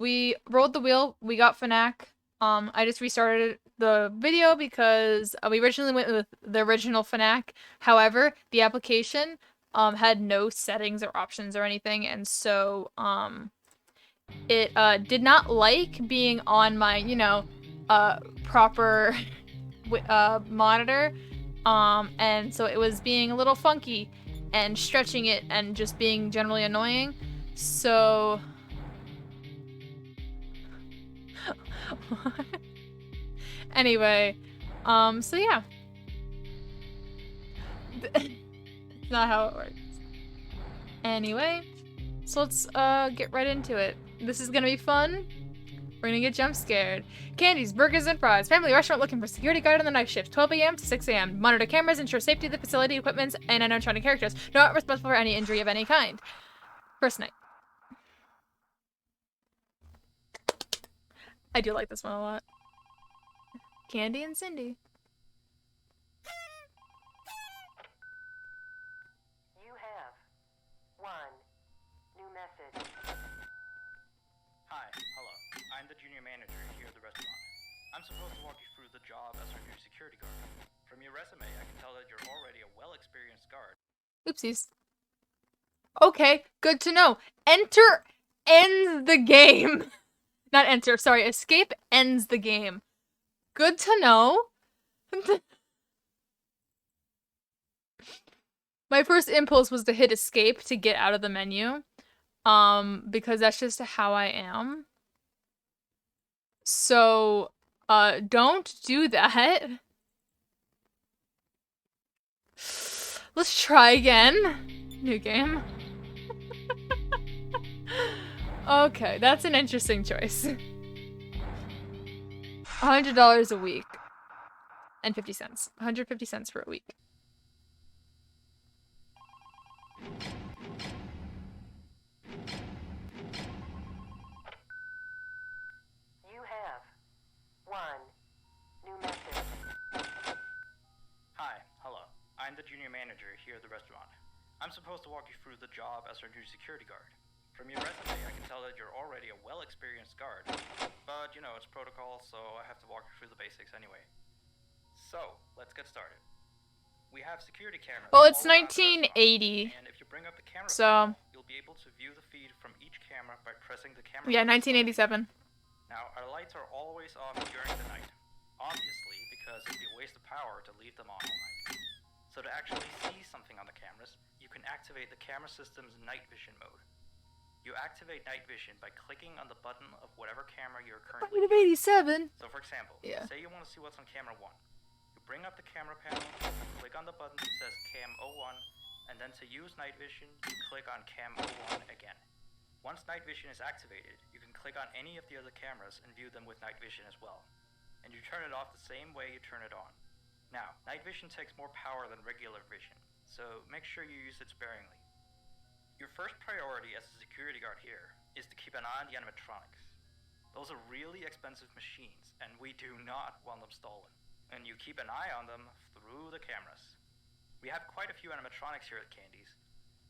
We rolled the wheel. We got Fnac. I just restarted the video because we originally went with the original Fnac. However, the application had no settings or options or anything, and so it did not like being on my, proper monitor. And so it was being a little funky and stretching it and just being generally annoying. So anyway, so yeah. That's not how it works. Anyway, so let's get right into it. This is gonna be fun. We're gonna get jump scared. Candies, burgers, and fries. Family restaurant looking for security guard on the night shift. 12 a.m. to 6 a.m. Monitor cameras, ensure safety of the facility, equipment, and animatronic characters. Not responsible for any injury of any kind. First night. I do like this one a lot. Candy and Cindy. You have one new message. Hi, hello. I'm the junior manager here at the restaurant. I'm supposed to walk you through the job as our new security guard. From your resume, I can tell that you're already a well-experienced guard. Oopsies. Okay, good to know. Enter ends the game. Not enter, sorry. Escape ends the game. Good to know. My first impulse was to hit escape to get out of the menu. Because that's just how I am. So, don't do that. Let's try again. New game. Okay, that's an interesting choice. $100 a week. And 50 cents. 150 cents for a week. You have one new message. Hi, hello. I'm the junior manager here at the restaurant. I'm supposed to walk you through the job as our new security guard. From your resume, I can tell that you're already a well-experienced guard. But, you know, it's protocol, so I have to walk you through the basics anyway. So, let's get started. We have security cameras. Well, it's all around the 1980. restaurant, and if you bring up the camera So, panel, you'll be able to view the feed from each camera by pressing the camera yeah, button. 1987. Now, our lights are always off during the night. Obviously, because it'd be a waste of power to leave them on all night. So to actually see something on the cameras, you can activate the camera system's night vision mode. You activate night vision by clicking on the button of whatever camera you're currently Of 87. So for example, Yeah. say you want to see what's on camera 1. You bring up the camera panel, click on the button that says Cam 01, and then to use night vision, you click on Cam 01 again. Once night vision is activated, you can click on any of the other cameras and view them with night vision as well. And you turn it off the same way you turn it on. Now, night vision takes more power than regular vision, so make sure you use it sparingly. Your first priority as a security guard here is to keep an eye on the animatronics. Those are really expensive machines, and we do not want them stolen. And you keep an eye on them through the cameras. We have quite a few animatronics here at Candy's.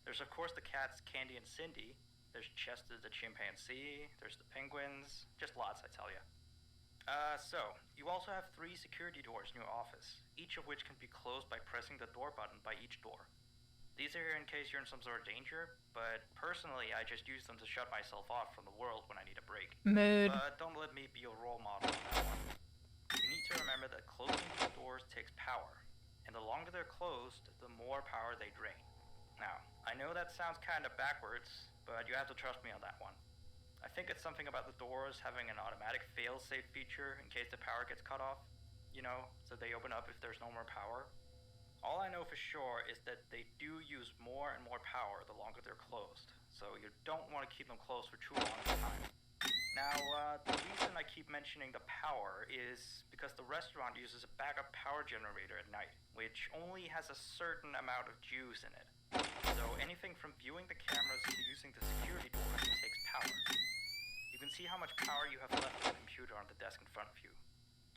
There's of course the cats Candy and Cindy. There's Chester the chimpanzee. There's the penguins. Just lots, I tell ya. So, you also have 3 security doors in your office, each of which can be closed by pressing the door button by each door. These are here in case you're in some sort of danger, but personally I just use them to shut myself off from the world when I need a break. Mood. But don't let me be a role model on that one. You need to remember that closing these doors takes power, and the longer they're closed, the more power they drain. Now, I know that sounds kind of backwards, but you have to trust me on that one. I think it's something about the doors having an automatic fail-safe feature in case the power gets cut off, you know, so they open up if there's no more power. All I know for sure is that they do use more and more power the longer they're closed, so you don't want to keep them closed for too long at a time. Now, the reason I keep mentioning the power is because the restaurant uses a backup power generator at night, which only has a certain amount of juice in it. So anything from viewing the cameras to using the security doors takes power. You can see how much power you have left in the computer on the desk in front of you.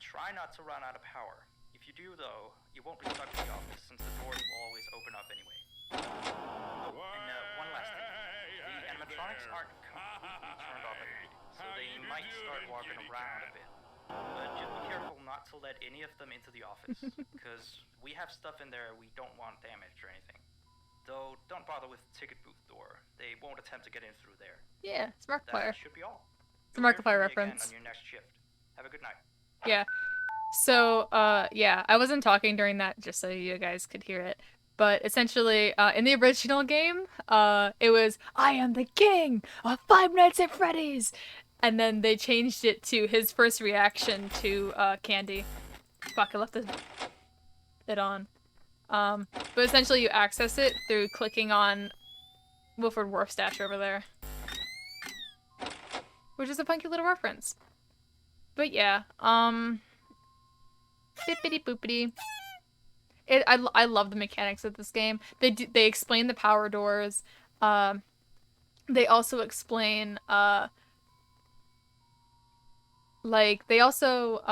Try not to run out of power. If you do though, you won't be stuck in the office since the doors will always open up anyway. Oh, and one last thing. The animatronics aren't completely turned off at night, so they might start walking around a bit. But just be careful not to let any of them into the office, because we have stuff in there we don't want damaged or anything. Though, don't bother with the ticket booth door. They won't attempt to get in through there. Yeah, it's Markiplier. That should be all. It's a Markiplier You'll hear from me again reference. on your next shift. Have a good night. Yeah. So, yeah, I wasn't talking during that just so you guys could hear it. But essentially, in the original game, it was, I am the king of Five Nights at Freddy's! And then they changed it to his first reaction to, Candy. Fuck, I left it on. But essentially you access it through clicking on Wilford Wharf statue over there. Which is a funky little reference. But yeah, bippity boopity. I love the mechanics of this game. They explain the power doors. They also explain like they also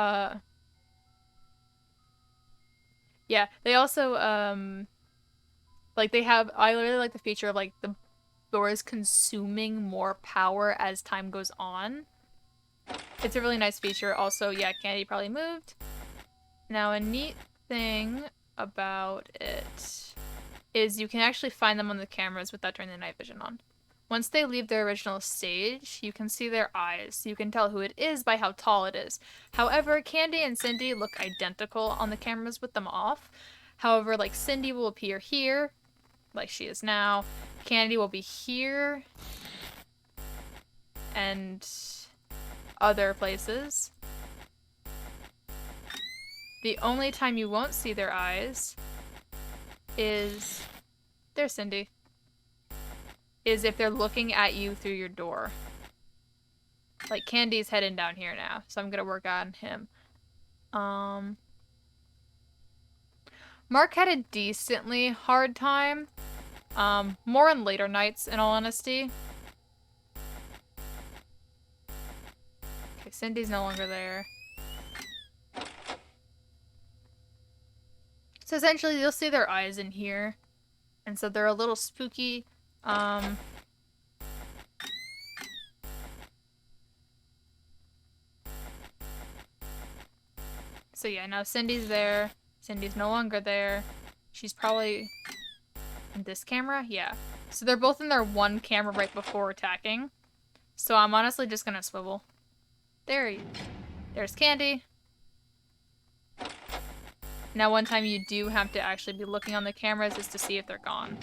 like they have, I really like the feature of like the doors consuming more power as time goes on. It's a really nice feature. Also, yeah, Candy probably moved. Now, a neat thing about it is you can actually find them on the cameras without turning the night vision on. Once they leave their original stage, you can see their eyes. You can tell who it is by how tall it is. However, Candy and Cindy look identical on the cameras with them off. However, like Cindy will appear here, like she is now. Candy will be here. And other places. The only time you won't see their eyes is... There's Cindy. Is if they're looking at you through your door. Like, Candy's heading down here now, so I'm gonna work on him. Mark had a decently hard time. More on later nights, in all honesty. Okay, Cindy's no longer there. So essentially, you'll see their eyes in here. And so they're a little spooky. So yeah, now Cindy's there. Cindy's no longer there. She's probably in this camera? Yeah. So they're both in their one camera right before attacking. So I'm honestly just gonna swivel. There's Candy. Now one time you do have to actually be looking on the cameras is to see if they're gone.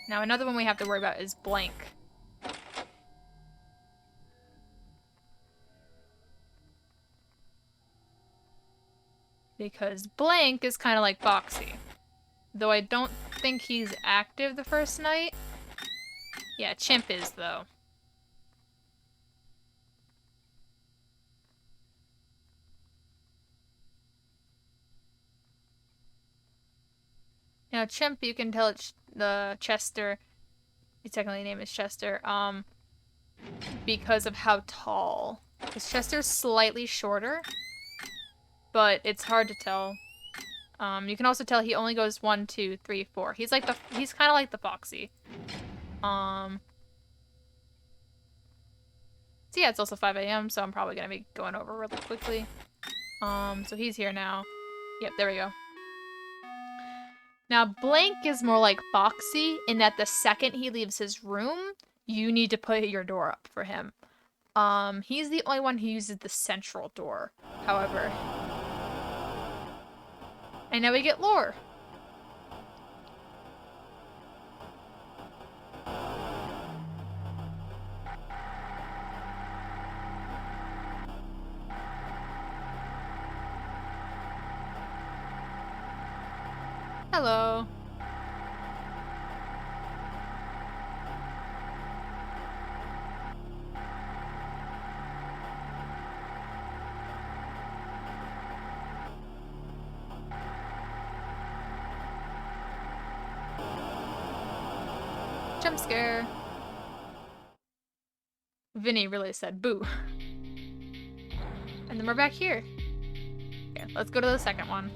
Now another one we have to worry about is Blank. Because Blank is kind of like Foxy. Though I don't think he's active the first night. Yeah, Chimp is, though. Now, Chimp, you can tell it's the Chester. His technically name is Chester. Because of how tall. Because Chester's slightly shorter. But it's hard to tell. You can also tell he only goes 1, 2, 3, 4. He's kind of like the Foxy. So yeah, it's also 5 a.m., so I'm probably gonna be going over really quickly. So he's here now. Yep, there we go. Now, Blank is more like Foxy in that the second he leaves his room, you need to put your door up for him. He's the only one who uses the central door, however. And now we get lore. Hello. Jump scare. Vinny really said boo. And then we're back here. Okay, let's go to the second one.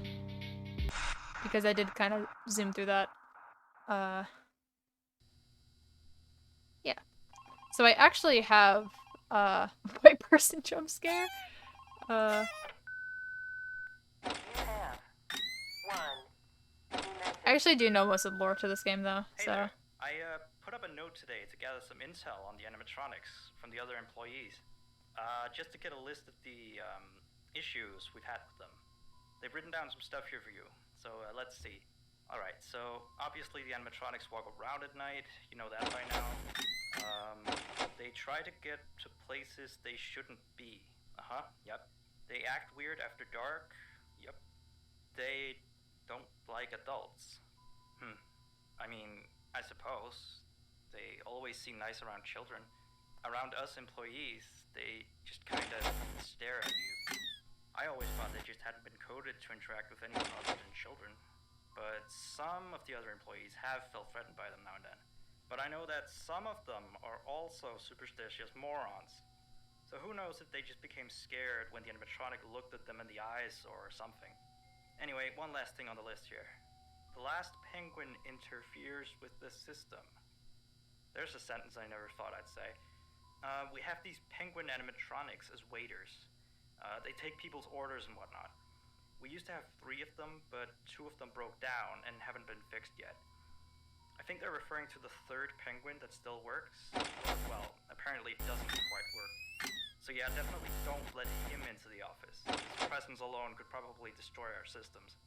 Because I did kind of zoom through that. Yeah. So I actually have white person jump scare. You have one new message. I actually do know most of the lore to this game though, Hey so there. I put up a note today to gather some intel on the animatronics from the other employees. Just to get a list of the issues we've had with them. They've written down some stuff here for you. So let's see. Alright, so obviously the animatronics walk around at night. You know that by now. They try to get to places they shouldn't be. Yep. They act weird after dark. Yep. They don't like adults. I mean, I suppose. They always seem nice around children. Around us employees, they just kinda stare at you. I always thought they just hadn't been coded to interact with anyone other than children. But some of the other employees have felt threatened by them now and then. But I know that some of them are also superstitious morons. So who knows if they just became scared when the animatronic looked at them in the eyes or something. Anyway, one last thing on the list here. The last penguin interferes with the system. There's a sentence I never thought I'd say. We have these penguin animatronics as waiters. They take people's orders and whatnot. We used to have 3 of them, but 2 of them broke down and haven't been fixed yet. I think they're referring to the 3rd penguin that still works. Or, well, apparently it doesn't quite work. So yeah, definitely don't let him into the office. His presence alone could probably destroy our systems.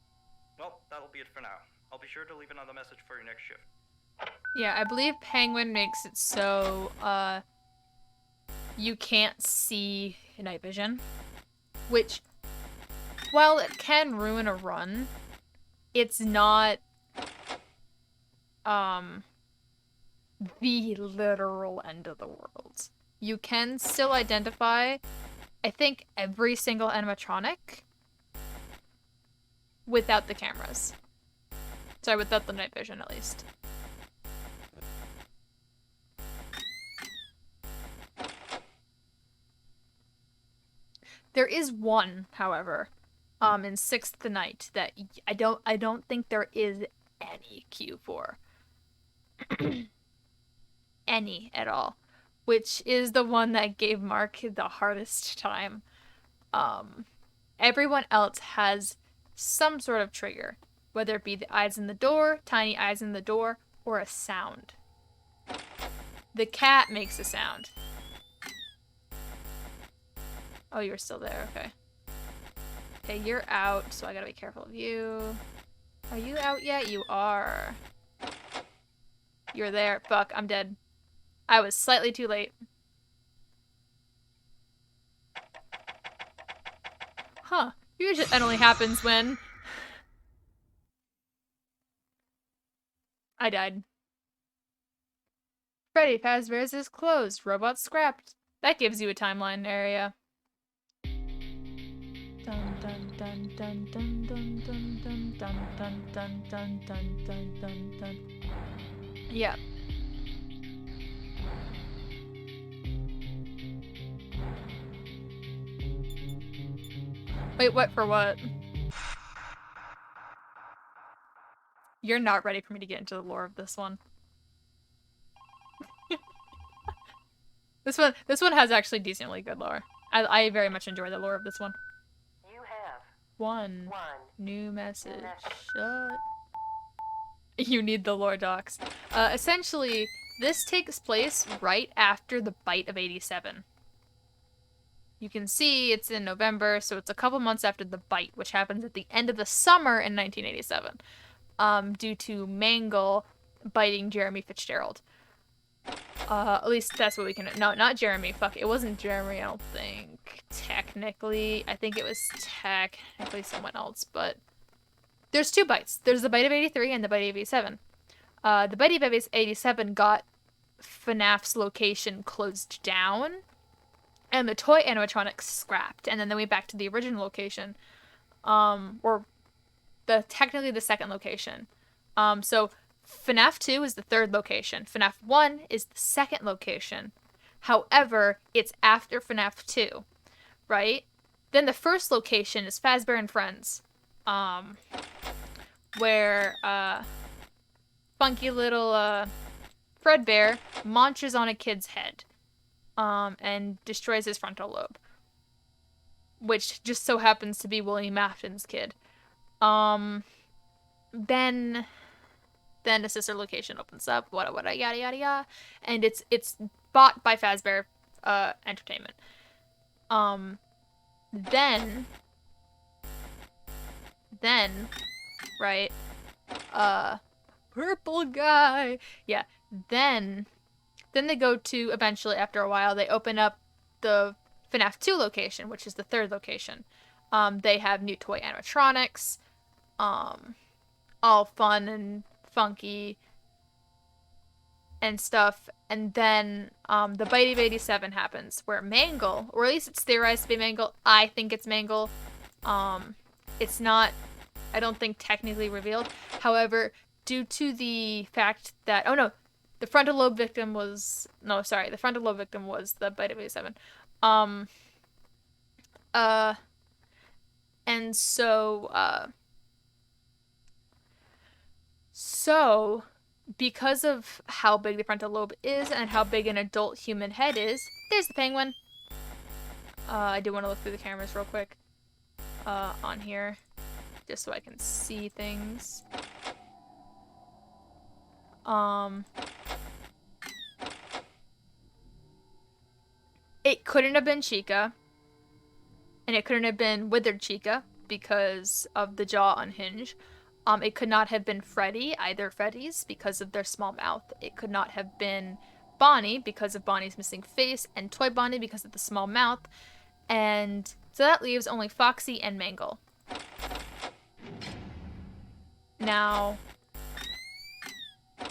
Well, that'll be it for now. I'll be sure to leave another message for your next shift. yeah, I believe Penguin makes it so you can't see night vision, which while it can ruin a run, it's not the literal end of the world. You can still identify, I think, every single animatronic without the cameras. Sorry, without the night vision at least. There is one, however, in Sixth Night that I don't think there is any cue for. Any at all. Which is the one that gave Mark the hardest time. Everyone else has some sort of trigger. Whether it be the eyes in the door, tiny eyes in the door, or a sound. The cat makes a sound. Oh, you're still there, okay. Okay, you're out, so I gotta be careful of you. Are you out yet? You are. You're there. Fuck, I'm dead. I was slightly too late. Huh. Usually that only happens when I died. Freddy Fazbear's is closed. Robot scrapped. That gives you a timeline area. Dun dun dun dun dun dun dun dun dun dun dun dun dun dun dun dun. Yeah. Wait, what for what? You're not ready for me to get into the lore of this one. This one has actually decently good lore. I very much enjoy the lore of this one. You have One one new message. message. Shut. You need the lore docs. Essentially, this takes place right after the bite of 87. You can see it's in November, so it's a couple months after the bite, which happens at the end of the summer in 1987, due to Mangle biting Jeremy Fitzgerald. At least that's what we can. No, not Jeremy. Fuck, it wasn't Jeremy. I don't think. Technically, I think it was technically someone else. But there's 2 bites. There's the bite of 83 and the bite of 87. The bite of 87 got FNAF's location closed down, and the toy animatronics scrapped, and then they went back to the original location, or technically the second location. So FNAF 2 is the third location. FNAF 1 is the second location. However, it's after FNAF 2, right? Then the first location is Fazbear and Friends, where funky little Fredbear munches on a kid's head, and destroys his frontal lobe, which just so happens to be William Afton's kid. Then a sister location opens up, yada yada yada, and it's bought by Fazbear Entertainment. Then, right, purple guy, yeah, then they go to, eventually, after a while, they open up the FNAF 2 location, which is the third location. They have new toy animatronics, all fun and funky and stuff. And then the Bite of 87 happens, where Mangle, or at least it's theorized to be Mangle. I think it's Mangle. It's not, I don't think, technically revealed. However, due to the fact that, the frontal lobe victim was, the frontal lobe victim was the Bite of 87. And so, because of how big the frontal lobe is and how big an adult human head is, there's the penguin. I do want to look through the cameras real quick on here, just so I can see things. It couldn't have been Chica, and it couldn't have been Withered Chica because of the jaw unhinge. It could not have been Freddy, either Freddy's, because of their small mouth. It could not have been Bonnie because of Bonnie's missing face, and Toy Bonnie because of the small mouth. And so that leaves only Foxy and Mangle. Now, the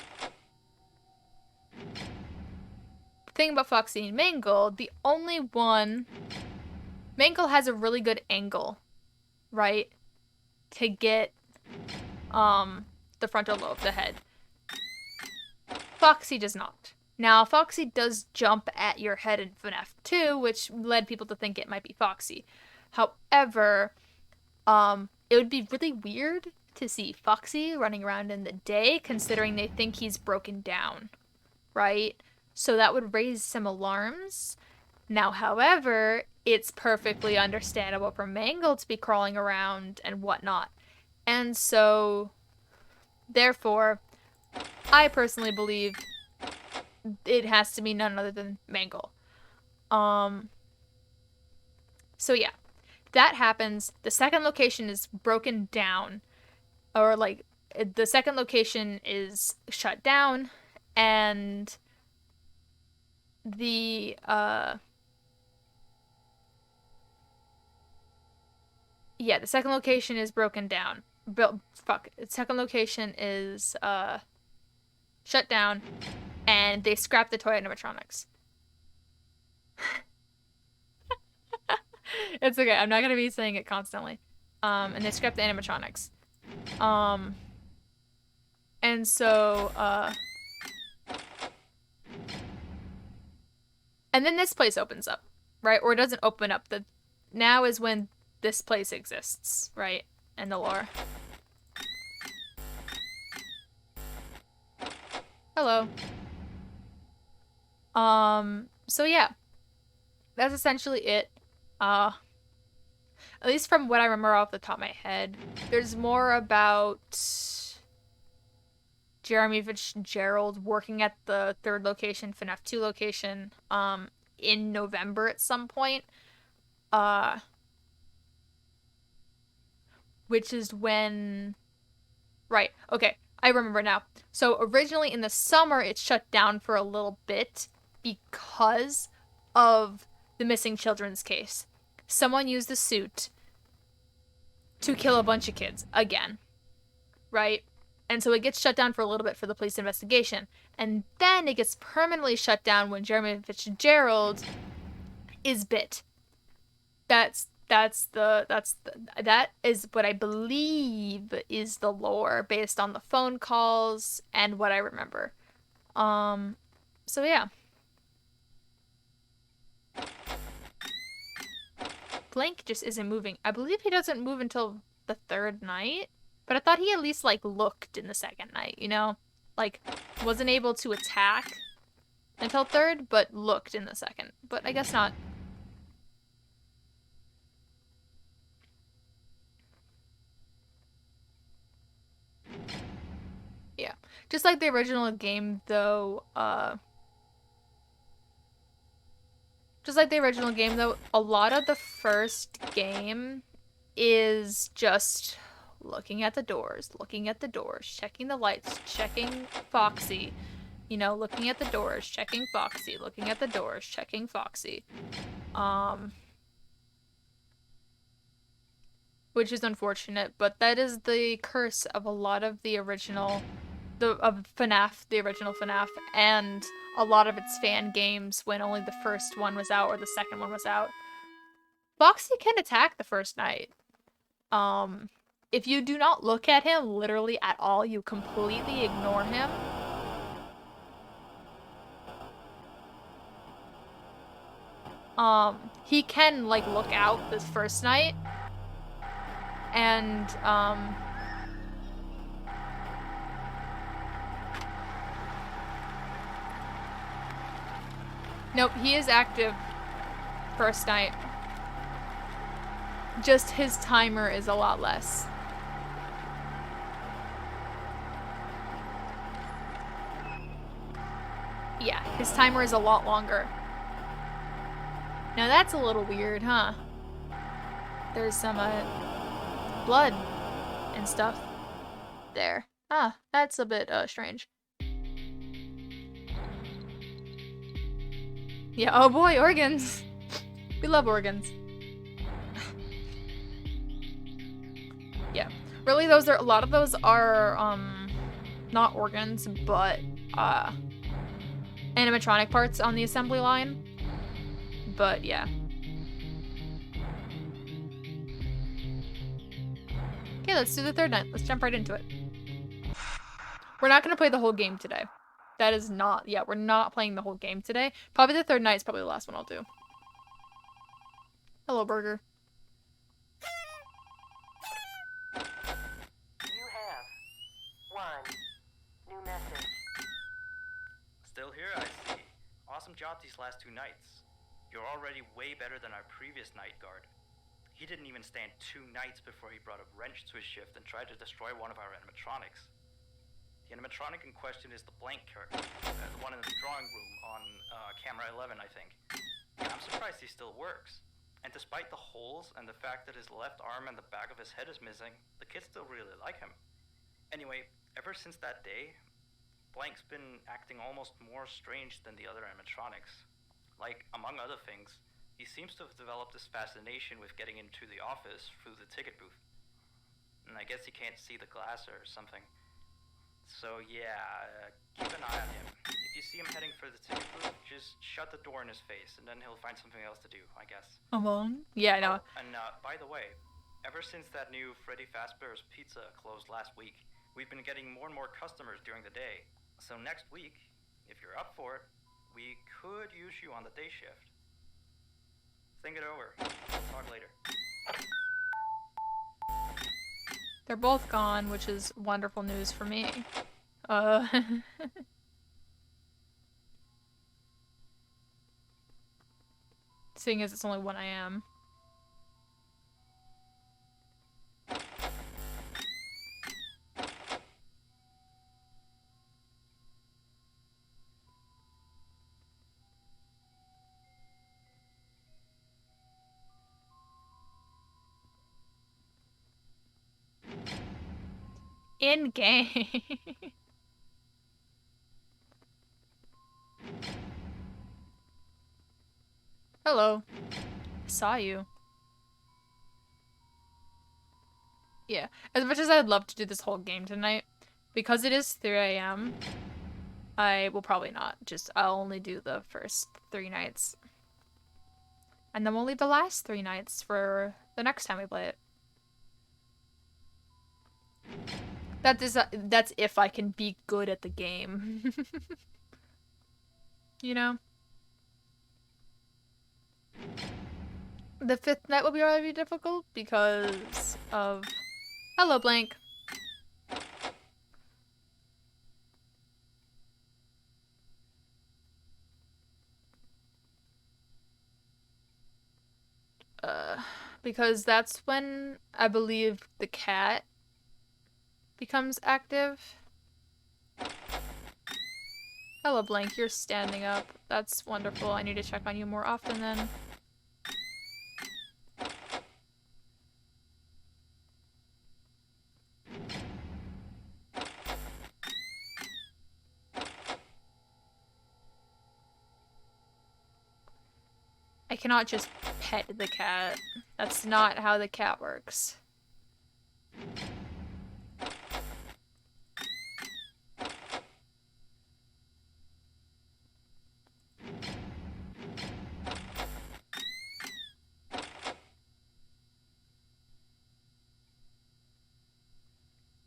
thing about Foxy and Mangle, the only one... Mangle has a really good angle, right? To get the frontal lobe, the head. Foxy does not. Now, Foxy does jump at your head in FNAF 2, which led people to think it might be Foxy. However, it would be really weird to see Foxy running around in the day, considering they think he's broken down, right? So that would raise some alarms. Now, however, it's perfectly understandable for Mangle to be crawling around and whatnot. And so, therefore, I personally believe it has to be none other than Mangle. So yeah, that happens. The second location is broken down, or like, the second location is shut down, and the, yeah, the second location is broken down. The second location is shut down, and they scrap the toy animatronics. It's okay. I'm not gonna be saying it constantly. And they scrap the animatronics. And so and then this place opens up, right? Or it doesn't open up. Now is when this place exists, right? And the lore. Hello. So yeah. That's essentially it. At least from what I remember off the top of my head. There's more about Jeremy Fitzgerald working at the third location, FNAF 2 location, in November at some point. Which is when... Right, okay, I remember now. So originally in the summer, it shut down for a little bit because of the missing children's case. Someone used the suit to kill a bunch of kids, again. Right? And so it gets shut down for a little bit for the police investigation. And then it gets permanently shut down when Jeremy Fitzgerald is bit. That's that is what I believe is the lore based on the phone calls and what I remember. So yeah. Blank just isn't moving. I believe he doesn't move until the third night, but I thought he at least like looked in the second night, you know? Like wasn't able to attack until third, but looked in the second. But I guess not. Yeah. Just like the original game though, a lot of the first game is just looking at the doors, checking the lights, checking Foxy. You know, looking at the doors, checking Foxy, looking at the doors, checking Foxy. Which is unfortunate, but that is the curse of a lot of the original of FNAF, the original FNAF, and a lot of its fan games when only the first one was out or the second one was out. Foxy can attack the first night. If you do not look at him literally at all, you completely ignore him. He can like look out this first night and nope, he is active first night. Just his timer is a lot less. Yeah, his timer is a lot longer. Now that's a little weird, huh? There's some blood and stuff there. Ah, that's a bit strange. Yeah, oh boy, organs. We love organs. Yeah. Really, a lot of those are not organs, but animatronic parts on the assembly line. But yeah. Okay, let's do the third night. Let's jump right into it. We're not gonna play the whole game today. That is not, yeah, we're not playing the whole game today. Probably the third night is probably the last one I'll do. Hello, Burger. You have one new message. Still here, I see. Awesome job these last 2 nights. You're already way better than our previous night guard. He didn't even stand 2 nights before he brought a wrench to his shift and tried to destroy one of our animatronics. The animatronic in question is the blank character, the one in the drawing room on camera 11, I think. Yeah, I'm surprised he still works. And despite the holes and the fact that his left arm and the back of his head is missing, the kids still really like him. Anyway, ever since that day, Blank's been acting almost more strange than the other animatronics. Like, among other things, he seems to have developed this fascination with getting into the office through the ticket booth. And I guess he can't see the glass or something. So yeah, keep an eye on him. If you see him heading for the ticket booth, just shut the door in his face, and then he'll find something else to do, I guess. Yeah, I know. Oh, and by the way, ever since that new Freddy Fazbear's Pizza closed last week, we've been getting more and more customers during the day. So next week, if you're up for it, we could use you on the day shift. Think it over. We'll talk later. They're both gone, which is wonderful news for me. Seeing as it's only 1 AM. In game. Hello. I saw you. Yeah. As much as I'd love to do this whole game tonight, because it is 3 AM, I will probably not. I'll only do the first 3 nights. And then we'll leave the last 3 nights for the next time we play it. That's if I can be good at the game. You know? The 5th night will be really difficult because of... Hello, Blank. Because that's when I believe the cat becomes active. Hello, Blank. You're standing up. That's wonderful. I need to check on you more often then. I cannot just pet the cat. That's not how the cat works.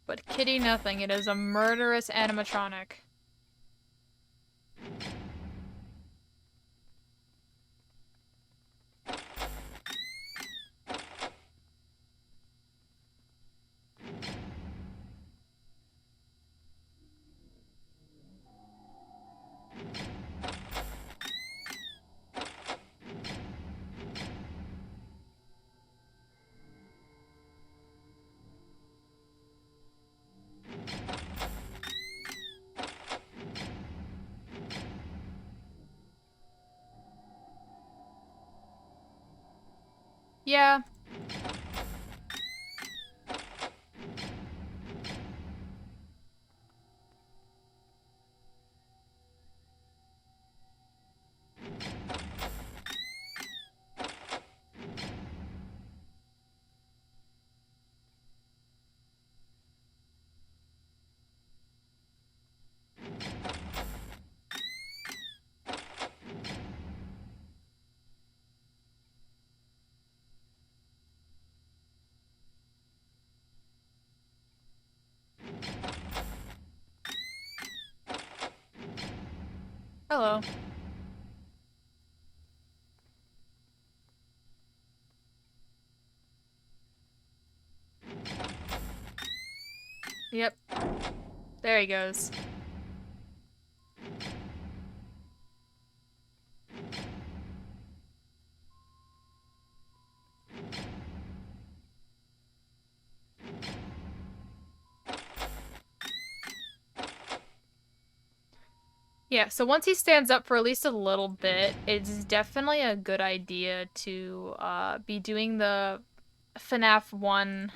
But kitty nothing. It is a murderous animatronic. Yeah. Hello. Yep. There he goes. Yeah, so once he stands up for at least a little bit, it's definitely a good idea to be doing the FNAF 1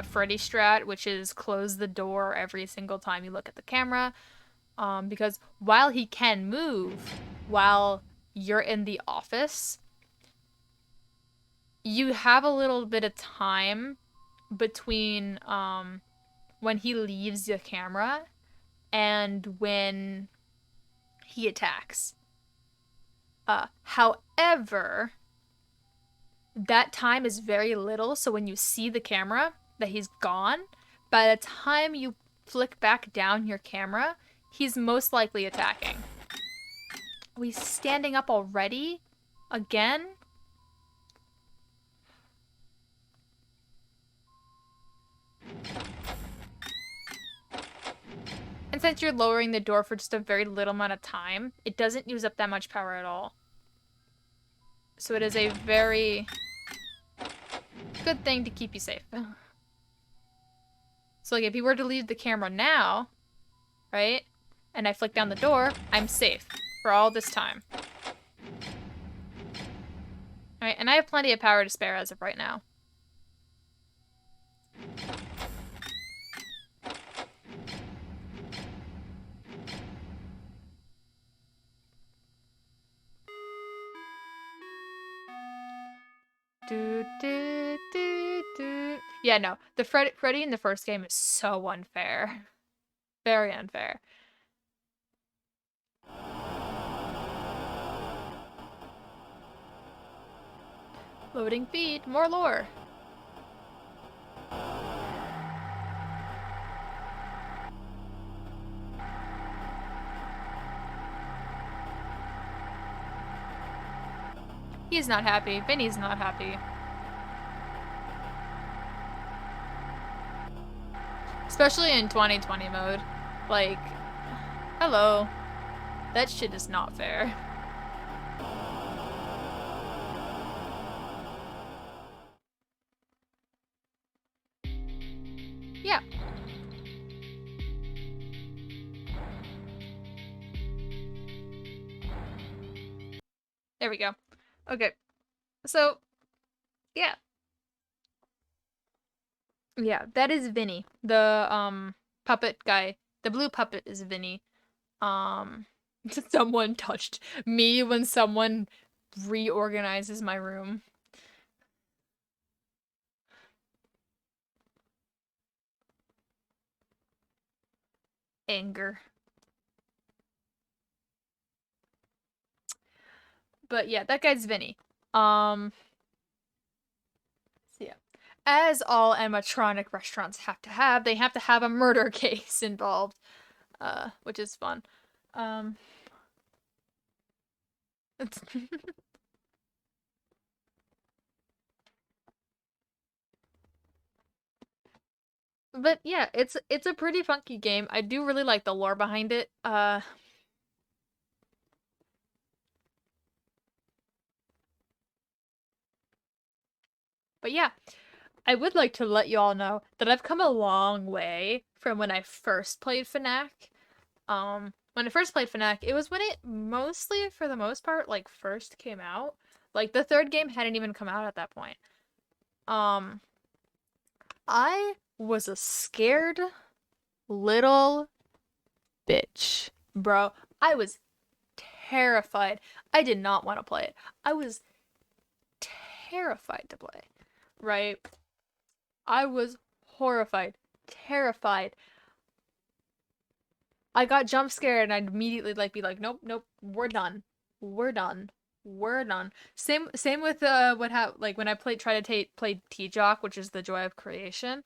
Freddy strat, which is close the door every single time you look at the camera. Because while he can move while you're in the office, you have a little bit of time between when he leaves the camera and when he attacks. However, that time is very little, so when you see the camera that he's gone, by the time you flick back down your camera, he's most likely attacking. Are we standing up already? Again? And since you're lowering the door for just a very little amount of time, it doesn't use up that much power at all. So it is a very good thing to keep you safe. So like if he were to leave the camera now, right? And I flick down the door, I'm safe for all this time. Alright, and I have plenty of power to spare as of right now. Yeah, no. The Freddy in the first game is so unfair. Very unfair. Loading feed, more lore. He's not happy. Vinny's not happy. Especially in 2020 mode. Like, hello. That shit is not fair. Yeah. There we go. Okay. So, yeah. Yeah, that is Vinny. The puppet guy. The blue puppet is Vinny. Um someone touched me when someone reorganizes my room. Anger. But yeah, that guy's Vinny. So yeah. As all animatronic restaurants have to have, they have to have a murder case involved. Which is fun. Um But yeah, it's a pretty funky game. I do really like the lore behind it. But yeah, I would like to let you all know that I've come a long way from when I first played FNAC. When I first played FNAC, it was when it mostly, for the most part, like first came out. Like the third game hadn't even come out at that point. Um, I was a scared little bitch, bro. I was terrified. I did not want to play it. I was terrified to play, right? I was horrified, terrified. I got jump scared and I'd immediately be like, nope, nope, we're done. We're done. We're done. Same with when I tried to play T-Jock, which is the joy of creation.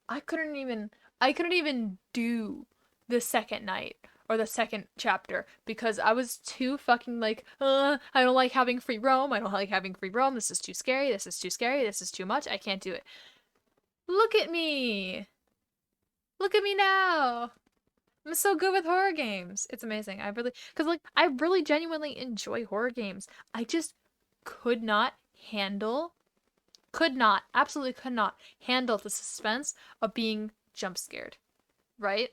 I couldn't even do the second night or the second chapter because I was too fucking I don't like having free roam. I don't like having free roam. This is too scary. This is too scary. This is too much. I can't do it. Look at me. Look at me now. I'm so good with horror games. It's amazing. I really genuinely enjoy horror games. I just could not handle, absolutely could not handle the suspense of being jump scared, right?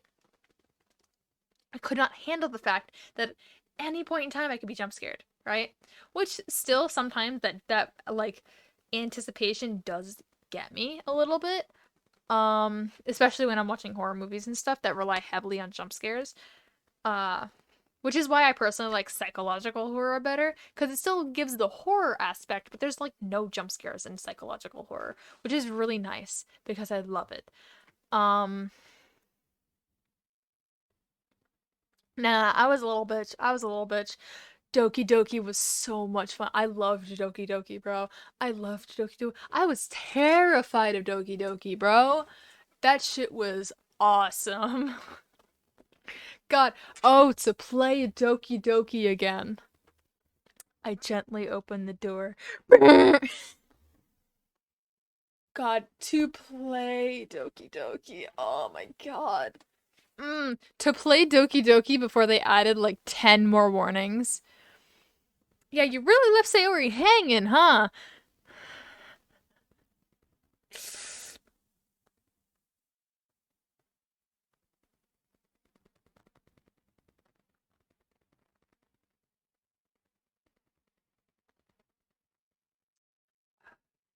I could not handle the fact that at any point in time I could be jump scared, right? Which still sometimes that anticipation does get me a little bit. Especially when I'm watching horror movies and stuff that rely heavily on jump scares. Uh, which is why I personally like psychological horror better, because it still gives the horror aspect, but there's no jump scares in psychological horror, which is really nice because I love it. Um, nah, I was a little bitch. I was a little bitch. Doki Doki was so much fun. I loved Doki Doki, bro. I loved Doki Doki. I was terrified of Doki Doki, bro. That shit was awesome. God, oh, to play Doki Doki again. I gently opened the door. God, to play Doki Doki. Oh my god. To play Doki Doki before they added 10 more warnings. Yeah, you really left Sayori hanging, huh?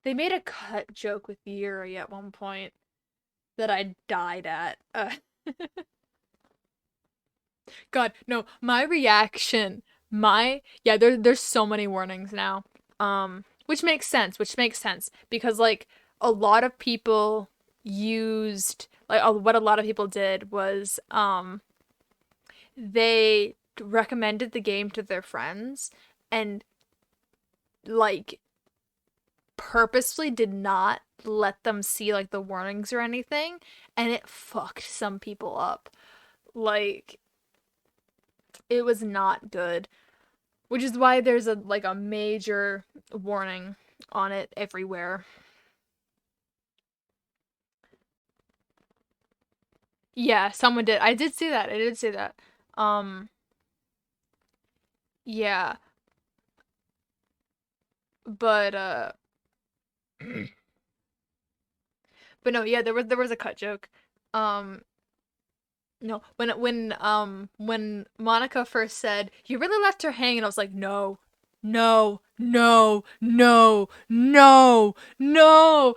They made a cut joke with Yuri at one point that I died at. God, no, my reaction, there's so many warnings now. Which makes sense, because a lot of people used what a lot of people did was they recommended the game to their friends and like purposefully did not let them see like the warnings or anything, and it fucked some people up. Like, it was not good. Which is why there's a major warning on it everywhere. Yeah, someone did. I did see that. I did see that. Um, yeah, but but no, yeah, there was a cut joke. Um, no, when Monica first said, "You really left her hanging," I was like, "No. No, no, no, no, no."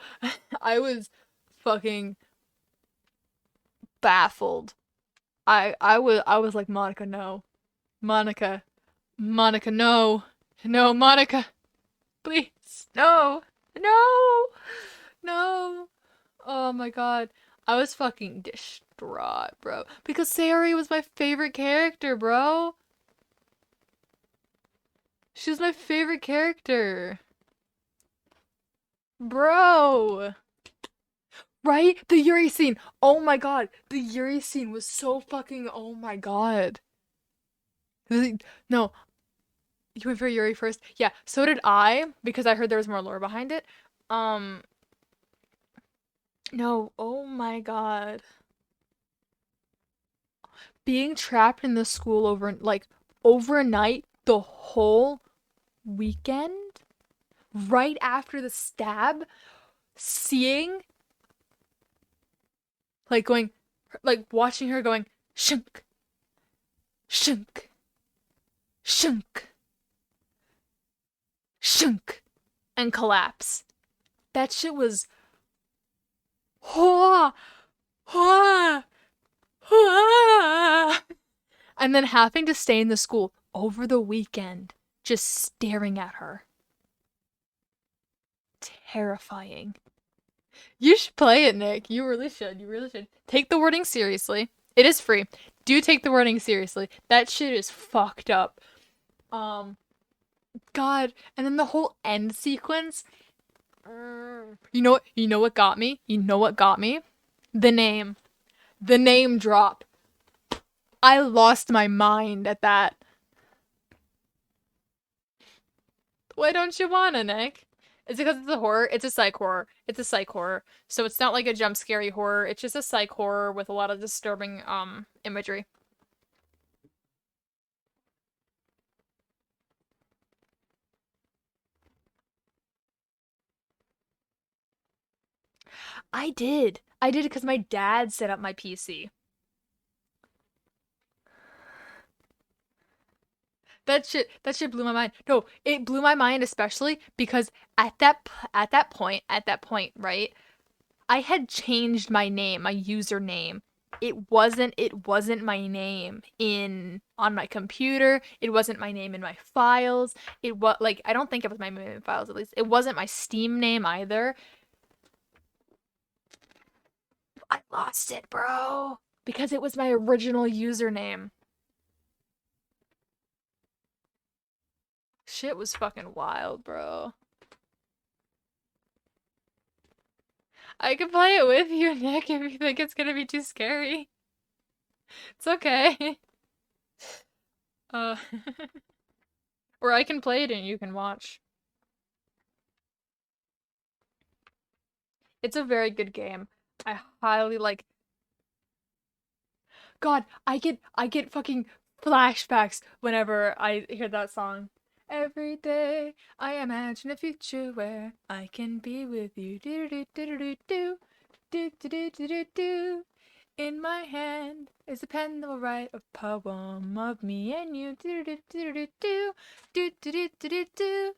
I was fucking baffled. I was like, "Monica, no. Monica. Monica, no. No, Monica. Please. No. No. No." Oh my god. I was fucking distraught, bro. Because Sayori was my favorite character, bro. She was my favorite character. Bro. Right? The Yuri scene. Oh my god. The Yuri scene was so fucking. Oh my god. No, you went for Yuri first? Yeah, so did I, because I heard there was more lore behind it. Um, no, oh my god. Being trapped in the school overnight the whole weekend, right after the stab, seeing, going, watching her going, shunk, shunk, shunk, shunk, and collapse. That shit was, Hua, Hua, Hua. And then having to stay in the school over the weekend, just staring at her. Terrifying. You should play it, Nick. You really should. You really should. Take the wording seriously. It is free. Do take the wording seriously. That shit is fucked up. God, and then the whole end sequence. You know what got me? You know what got me? The name. The name drop. I lost my mind at that. Why don't you wanna, Nick? Is it because it's a horror? It's a psych horror. It's a psych horror. So it's not like a jump scary horror. It's just a psych horror with a lot of disturbing imagery. I did. I did it because my dad set up my PC. That shit blew my mind. No, it blew my mind especially because at that point, right? I had changed my name, my username. It wasn't my name in on my computer. It wasn't my name in my files. It was like I don't think it was my name in files at least. It wasn't my Steam name either. I lost it, bro, because it was my original username. Shit was fucking wild, bro. I can play it with you, Nick, if you think it's gonna be too scary. It's okay. Uh, or I can play it and you can watch. It's a very good game. I highly like. God, I get fucking flashbacks whenever I hear that song. Every day I imagine a future where I can be with you. Do do do do do do do do do do do do. In my hand is a pen that will write a poem of me and you. Do do do do do do do do do do do.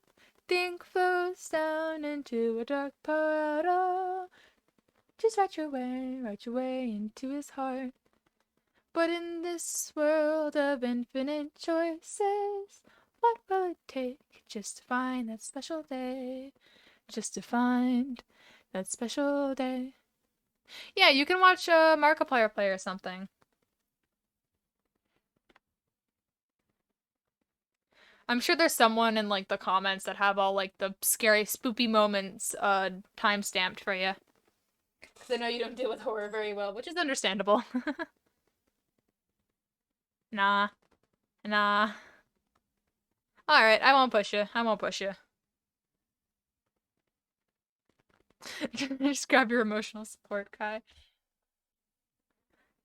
Think flows down into a dark puddle. Just write your way into his heart. But in this world of infinite choices, what will it take just to find that special day? Just to find that special day. Yeah, you can watch Markiplier play or something. I'm sure there's someone in like the comments that have all like the scary spoopy moments time stamped for you. Cuz I know you don't deal with horror very well, which is understandable. Nah. Nah. All right, I won't push you. I won't push you. Just grab your emotional support, Kai.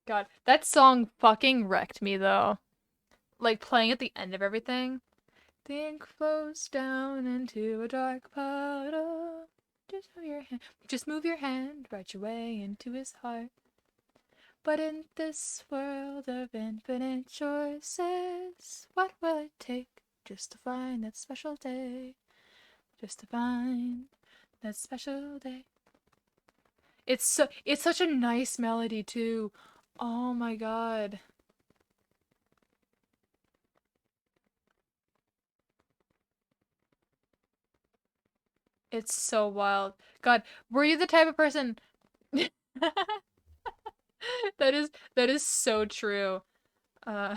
God, that song fucking wrecked me though. Like playing at the end of everything. The ink flows down into a dark puddle. Just move your hand, write your way into his heart. But in this world of infinite choices, what will it take just to find that special day? Just to find that special day. It's such a nice melody too. Oh my god. It's so wild. God, were you the type of person that is so true. Uh